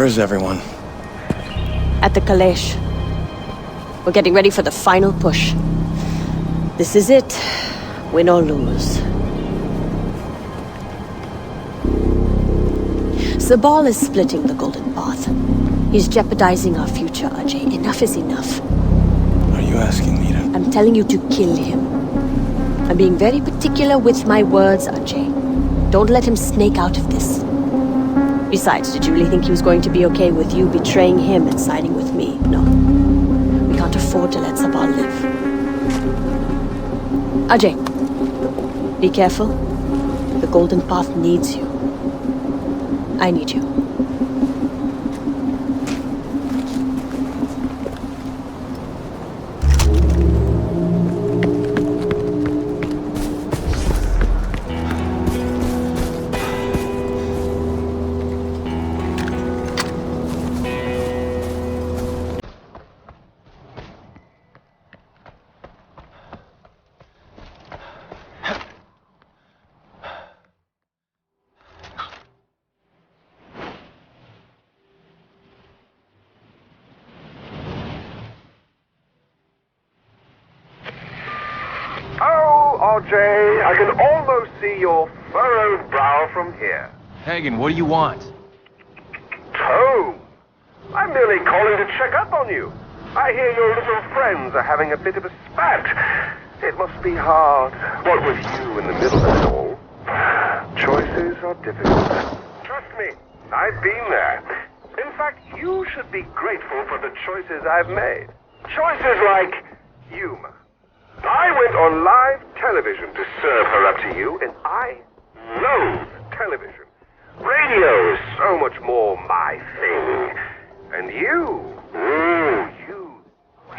Where is everyone? At the Kalesh. We're getting ready for the final push. This is it. Win or lose. Sabal is splitting the Golden Path. He's jeopardizing our future, Ajay. Enough is enough. Are you asking me to... I'm telling you to kill him. I'm being very particular with my words, Ajay. Don't let him snake out of this. Besides, did you really think he was going to be okay with you betraying him and siding with me? No. We can't afford to let Sabal live. Ajay, be careful. The Golden Path needs you. I need you. RJ, I can almost see your furrowed brow from here. Hagen, what do you want? Tome! I'm merely calling to check up on you. I hear your little friends are having a bit of a spat. It must be hard. What with you in the middle of it all? Choices are difficult. Trust me, I've been there. In fact, you should be grateful for the choices I've made. Choices like humor. I went on live television to serve her up to you, and I loathe television. Radio is so much more my thing. And you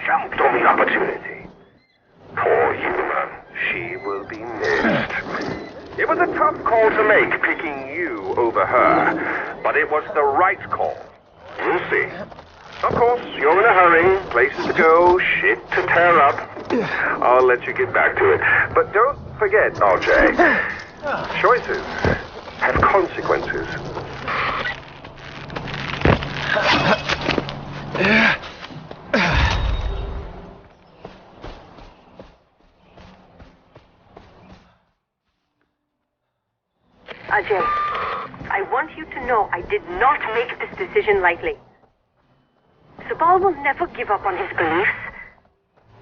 jumped on the opportunity. Poor Yuma, she will be missed. It was a tough call to make, picking you over her, but it was the right call. We'll see. Of course, you're in a hurry, places to go, shit to tear up. I'll let you get back to it. But don't forget, RJ, choices have consequences. Ajay, I want you to know I did not make this decision lightly. Sabal will never give up on his beliefs.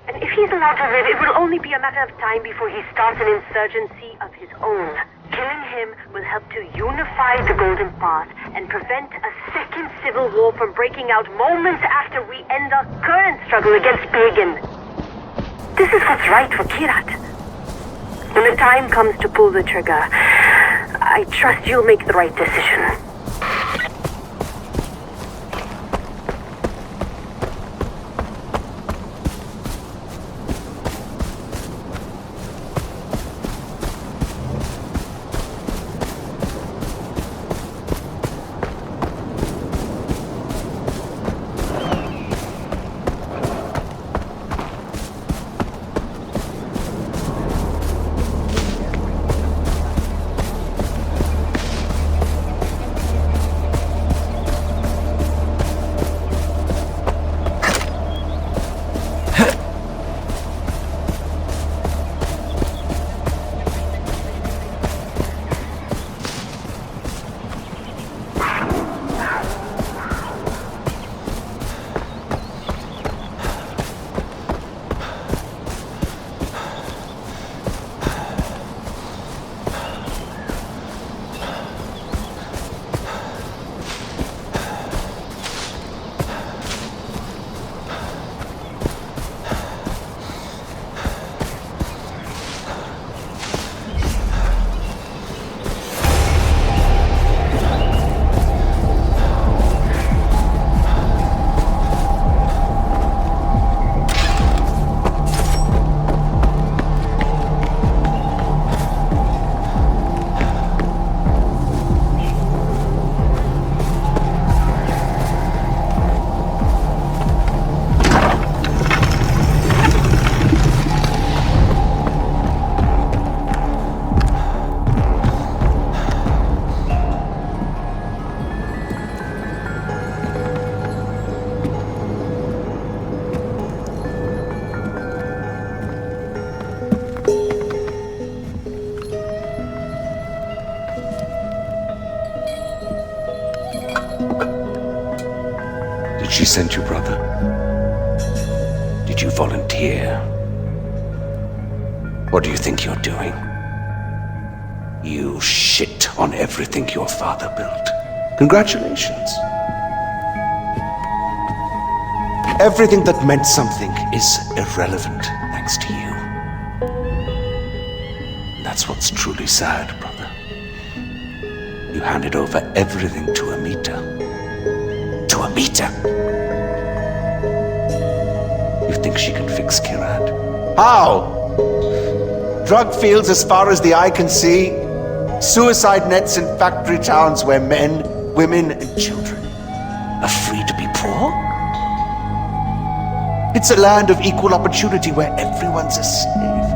And if he's allowed to live, it will only be a matter of time before he starts an insurgency of his own. Killing him will help to unify the Golden Path and prevent a second civil war from breaking out moments after we end our current struggle against Pagan. This is what's right for Kyrat. When the time comes to pull the trigger, I trust you'll make the right decision. Did she send you, brother? Did you volunteer? What do you think you're doing? You shit on everything your father built. Congratulations. Everything that meant something is irrelevant thanks to you. And that's what's truly sad, brother. You handed over everything to Amita. To Amita! You think she can fix Kirat? How? Drug fields as far as the eye can see. Suicide nets in factory towns where men, women, and children Are free to be poor? It's a land of equal opportunity where everyone's a slave.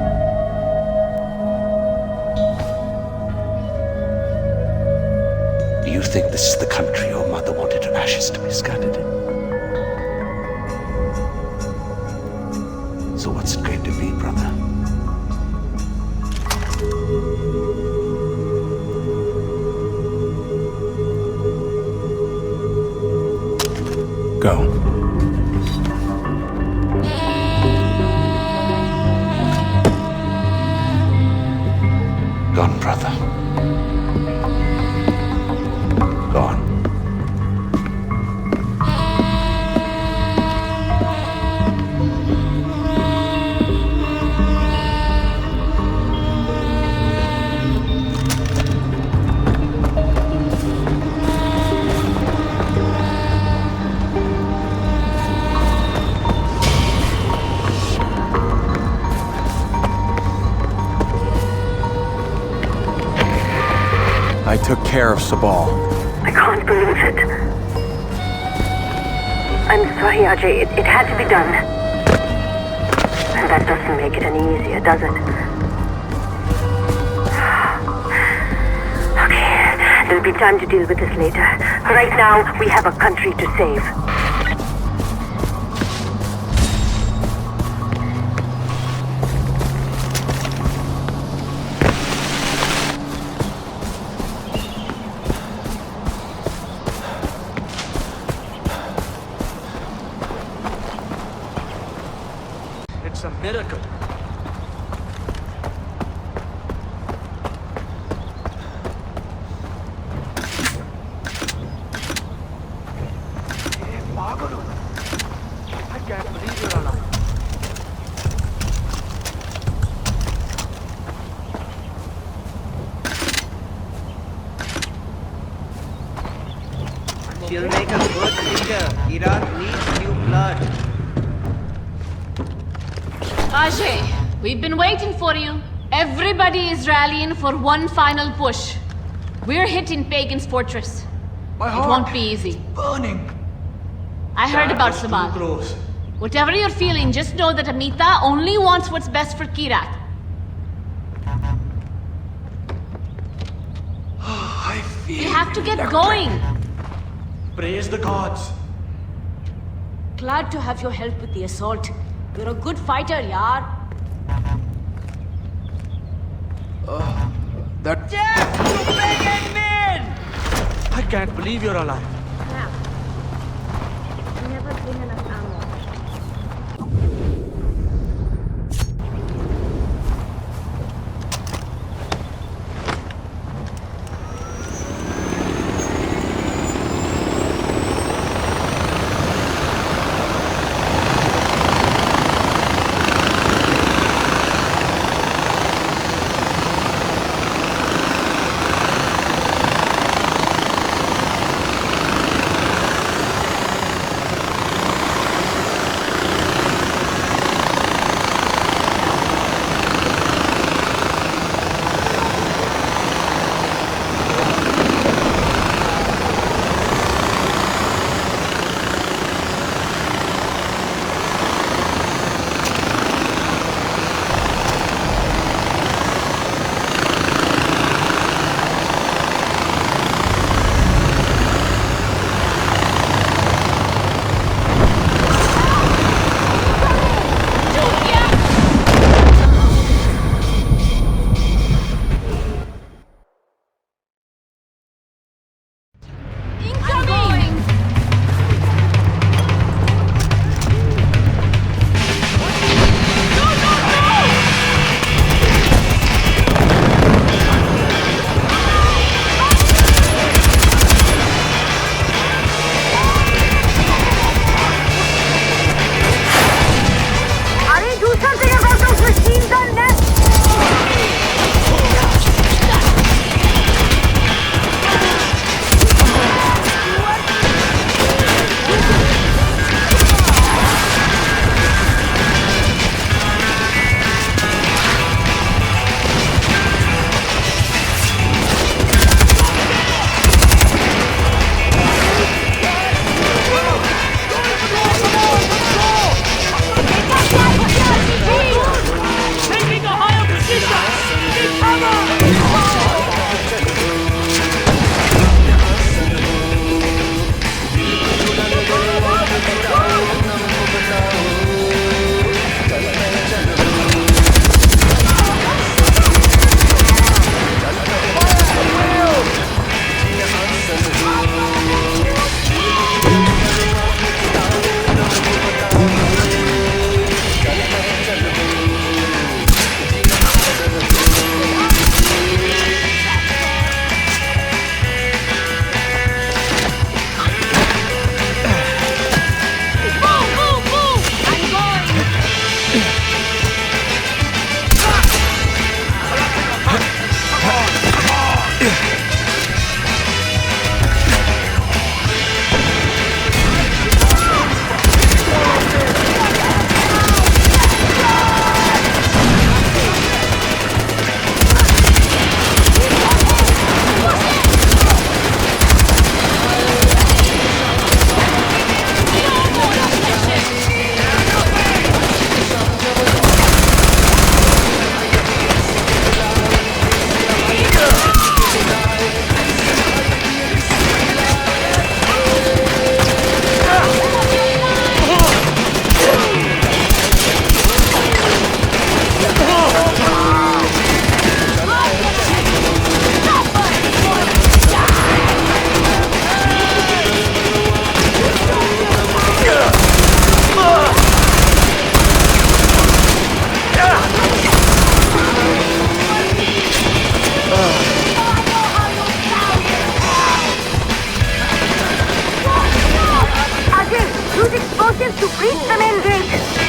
Do you think this is the country your mother wanted her ashes to be scattered in? So what's it going to be, brother? Go. Gone, brother. Gone. I took care of Sabal. I can't believe it. I'm sorry, Ajay. It had to be done. And that doesn't make it any easier, does it? Okay, there'll be time to deal with this later. Right now, we have a country to save. It's a miracle. I can't believe you're alive. She'll make a good leader. Iraq needs new blood. Ajay, we've been waiting for you. Everybody is rallying for one final push. We're hitting Pagan's fortress. It won't be easy. Burning. I heard about Sabal. Whatever you're feeling, just know that Amita only wants what's best for Kirat. I feel. We have to get going. Praise the gods. Glad to have your help with the assault. You're a good fighter, yaar. That. Death to Pagan men! I can't believe you're alive. Never been enough ammo. to breach the main gate!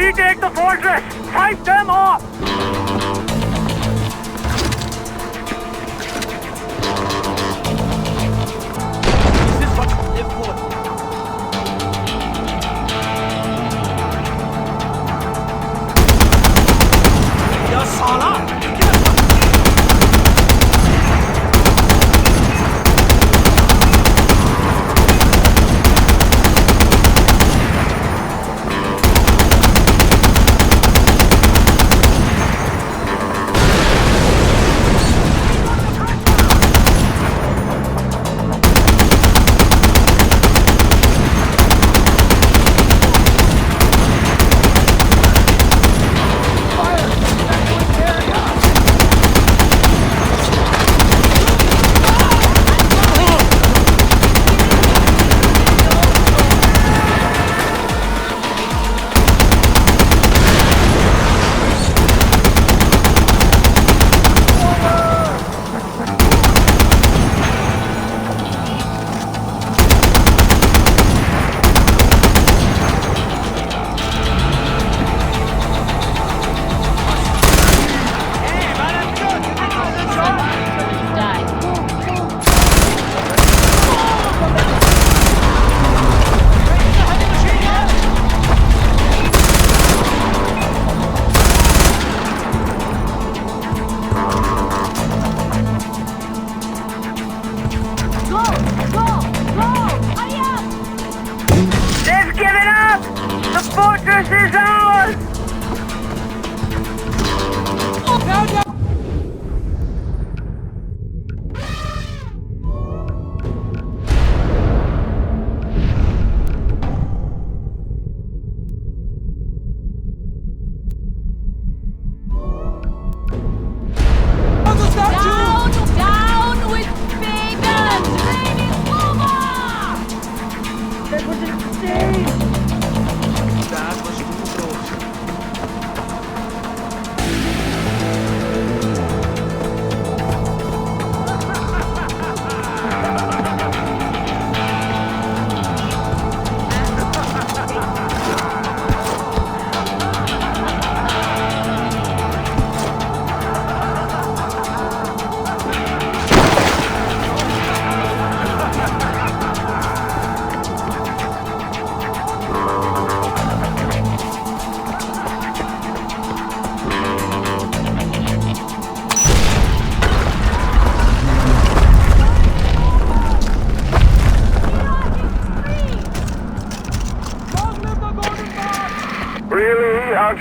retake the fortress! Fight them off! This is what we live for. Ya Salah!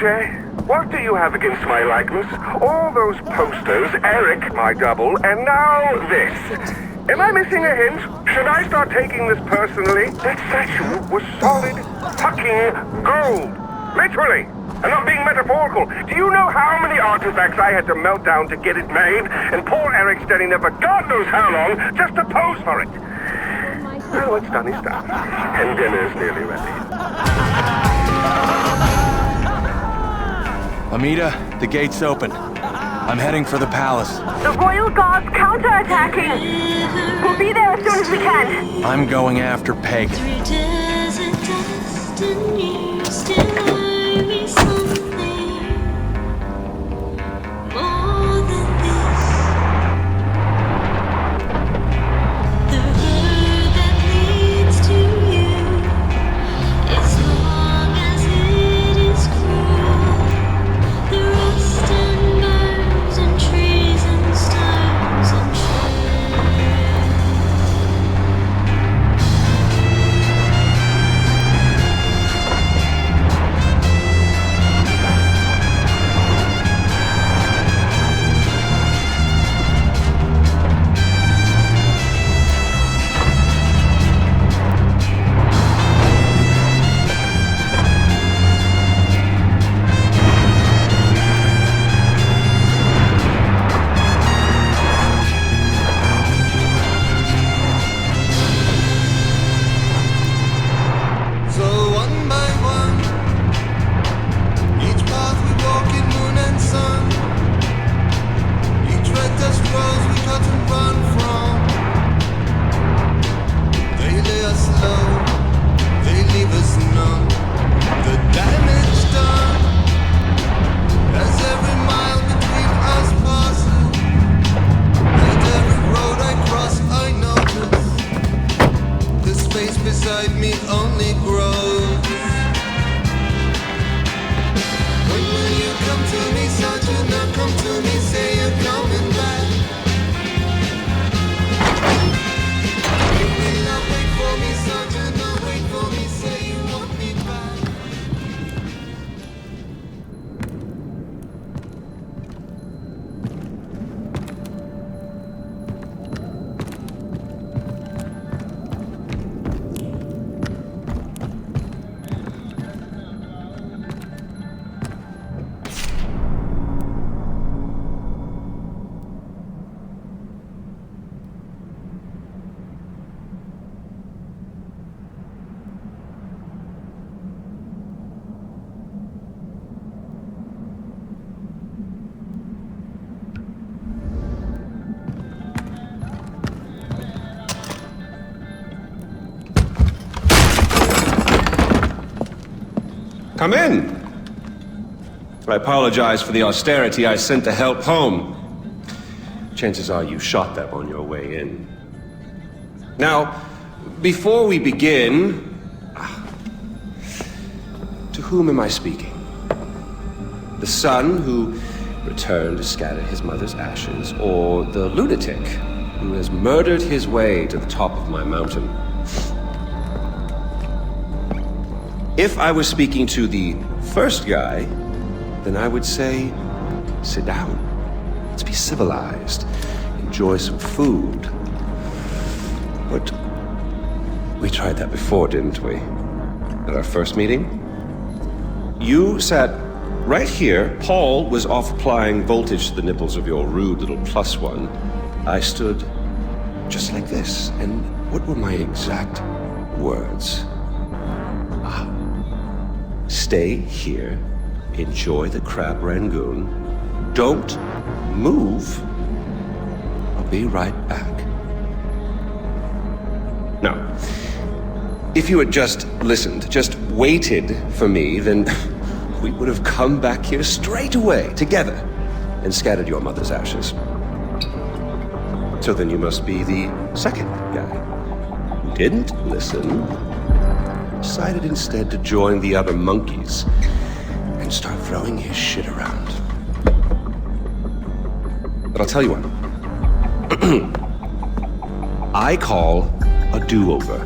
What do you have against my likeness? All those posters, Eric, my double, and now this. Am I missing a hint? Should I start taking this personally? That statue was solid fucking gold. Literally. I'm not being metaphorical. Do you know how many artifacts I had to melt down to get it made? And poor Eric's standing there for God knows how long just to pose for it. Well, what's done is done. And dinner's nearly ready. Amita, the gate's open. I'm heading for the palace. The Royal Guard's counterattacking. We'll be there as soon as we can. I'm going after Pagan. come to me, soldier, now come to me, say you're coming back. Baby, now wait for me, soldier, now wait for me, say you want me back. Come in. I apologize for the austerity I sent to help home. Chances are you shot them on your way in. Now, before we begin, to whom am I speaking? The son who returned to scatter his mother's ashes, or the lunatic who has murdered his way to the top of my mountain? If I was speaking to the first guy, then I would say, sit down. Let's be civilized. Enjoy some food. But we tried that before, didn't we? At our first meeting? You sat right here. Paul was off applying voltage to the nipples of your rude little plus one. I stood just like this. And what were my exact words? Stay here, enjoy the crab rangoon, don't move, I'll be right back. Now, if you had just listened, just waited for me, then we would have come back here straight away, together, and scattered your mother's ashes. So then you must be the second guy who didn't listen, decided instead to join the other monkeys and start throwing his shit around. But I'll tell you what. I call a do-over.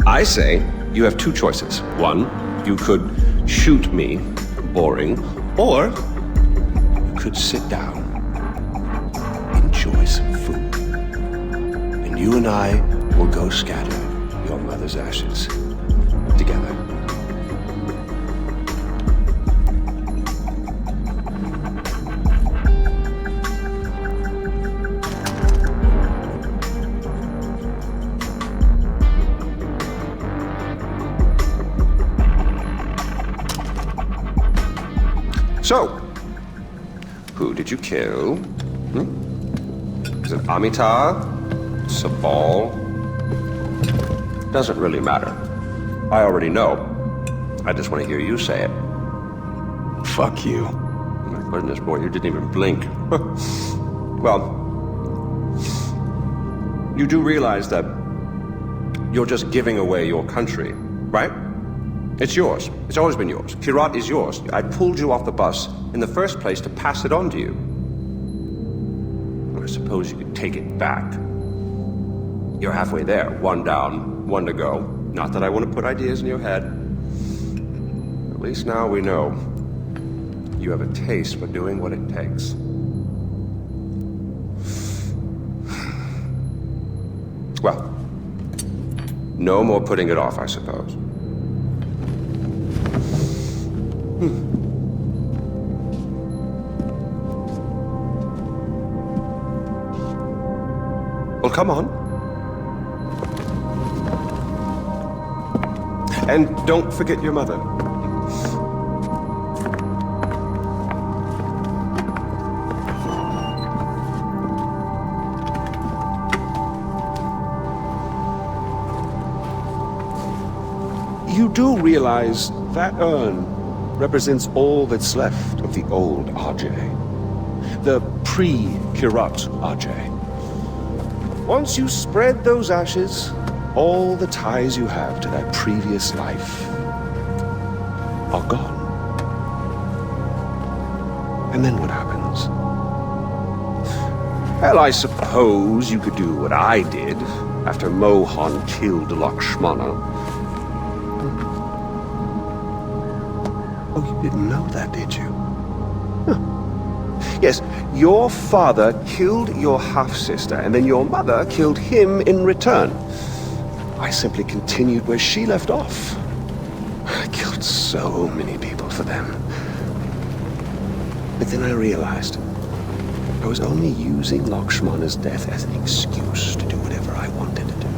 I say you have two choices. One, you could shoot me, boring, or you could sit down, enjoy some food, and you and I will go scatter your mother's ashes together. So, who did you kill? Is it Amitabh? Sabal? Doesn't really matter. I already know. I just want to hear you say it. Fuck you. My goodness, boy, you didn't even blink. Well, you do realize that you're just giving away your country, right? It's yours. It's always been yours. Kyrat is yours. I pulled you off the bus in the first place to pass it on to you. I suppose you could take it back. You're halfway there. One down, one to go. Not that I want to put ideas in your head. At least now we know you have a taste for doing what it takes. Well, no more putting it off, I suppose. Well, come on. And don't forget your mother. You do realize that urn represents all that's left of the old Ajay. The pre-Kyrat Ajay. Once you spread those ashes, all the ties you have to that previous life are gone. And then what happens? Well, I suppose you could do what I did after Mohan killed Lakshmana. Oh, you didn't know that, did you? Huh. Yes, your father killed your half-sister, and then your mother killed him in return. I simply continued where she left off. I killed so many people for them. But then I realized I was only using Lakshmana's death as an excuse to do whatever I wanted to do.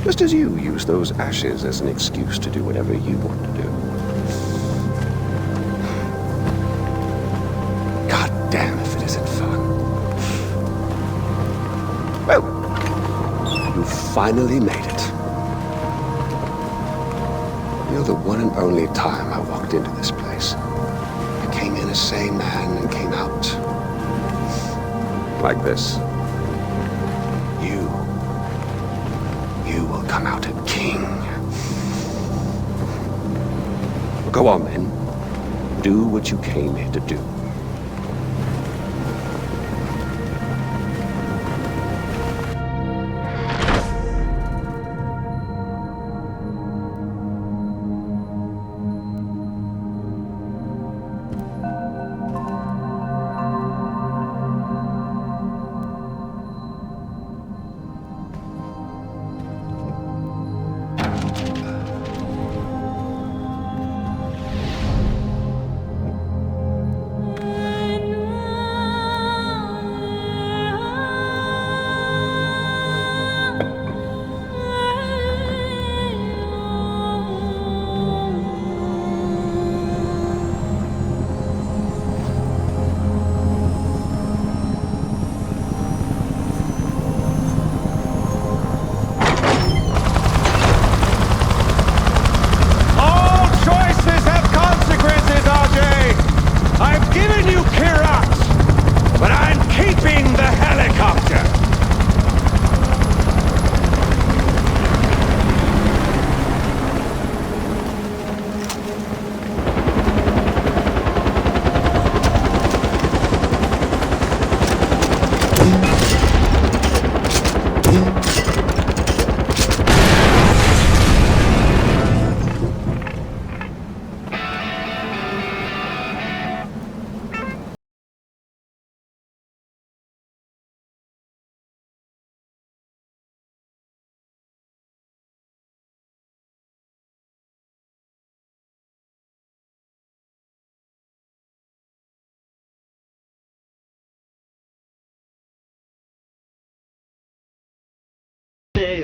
Just as you use those ashes as an excuse to do whatever you want to do. God damn if it isn't fun. Well, you finally made it. You're the one and only time I walked into this place. I came in a sane man and came out like this. You will come out a king. Go on, then. Do what you came here to do.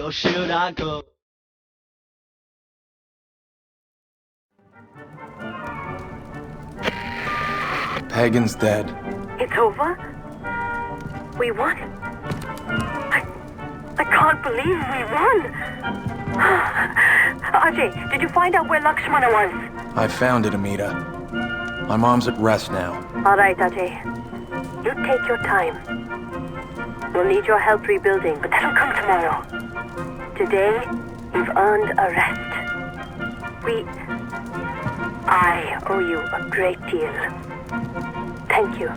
Or should I go? Pagan's dead. It's over? We won? I can't believe we won! Ajay, did you find out where Lakshmana was? I found it, Amita. My mom's at rest now. All right, Ajay. You take your time. We'll need your help rebuilding, but that'll come tomorrow. Today, you've earned a rest. I owe you a great deal. Thank you.